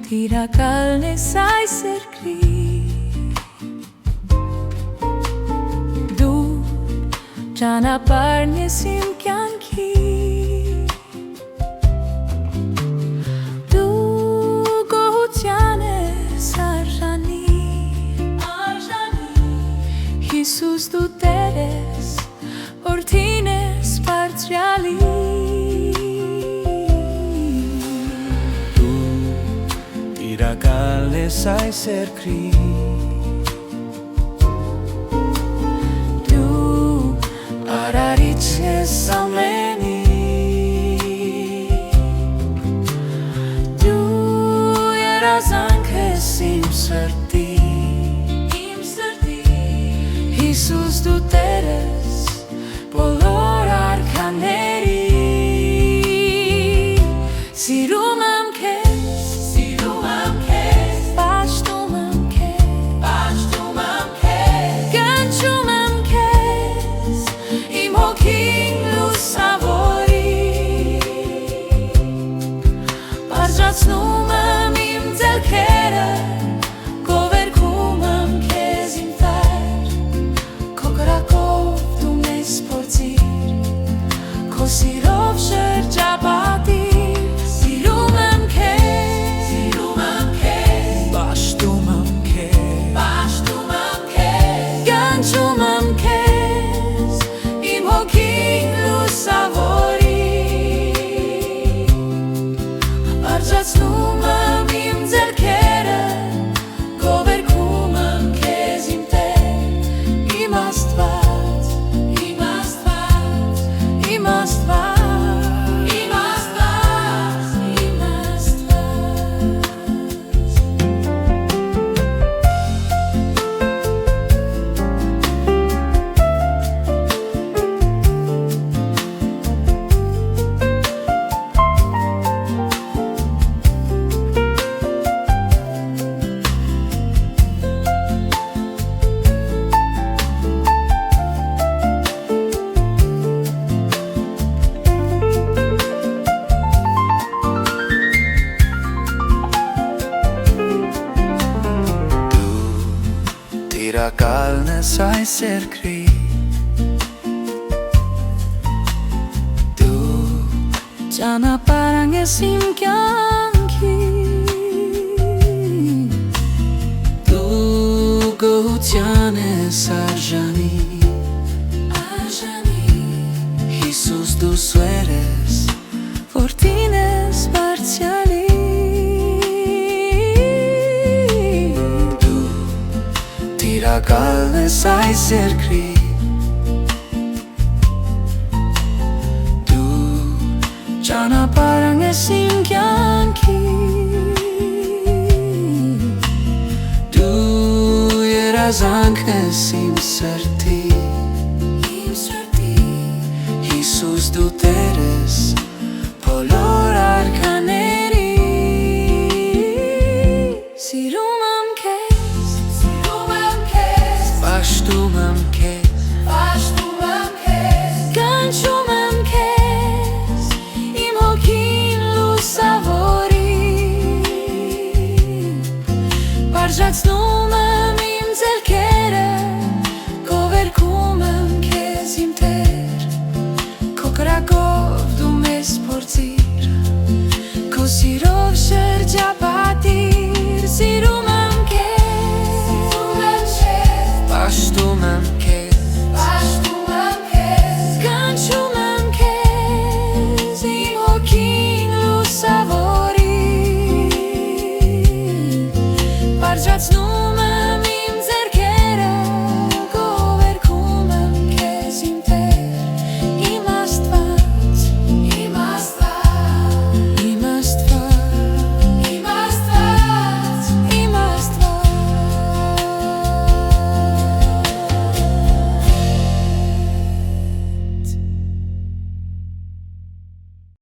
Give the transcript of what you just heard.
Տիրակալն ես այս երկրի, դու ճանապարհն ես իմ կյանքի, դու գոհության ես արժանի, Հիսուս դու Տեր ես, որդին ես Բարձրյալի, Տիրակալն ես այս երկրի, դու արարիչ ես ամենի, դու երազանք ես իմ սրտի, Հիսուս դու Տեր ես բոլոր արքաների, սիրում եմ քեզ, պաշտում եմ քեզ, կանչում եմ քեզ, իմ հոգին լուսավորի, բարձրացնում եմ իմ ձեռքերը, գովերգում եմ քեզ իմ Տեր, քո կրակով դու մեզ փորձիր, քո սիրով շրջապատիր, սիրում եմ քեզ, պաշտում եմ քեզ, կանչում եմ քեզ, իմ հոգին լուսավորի, բարձրացնում եմ իմ ձեռքերը, գովերգում եմ քեզ իմ Տեր, իմ Աստված, իմ Աստված, իմ Աստված, իմ Աստված, իմ Աստված։ Տիրակալն ես այս երկրի, դու Ճանապարհն ես իմ կյանքի, դու գոհության ես արժանի, Հիսուս դու սուեր ես, որդին ես Բարձրյալի, Տիրակալն ես այս երկրի, դու ճանապարհն ես իմ կյանքի, դու երազանք ես իմ սրտի, Հիսուս դու Տեր ես բոլոր արքաների, սիրում եմ քեզ, պաշտում եմ քեզ, կանչում եմ քեզ, իմ հոգին լուսավորի, բարձրացնում եմ իմ ձեռքերը, գովերգում եմ քեզ իմ Տեր, քո կրակով դու մեզ փորձիր, քո սիրով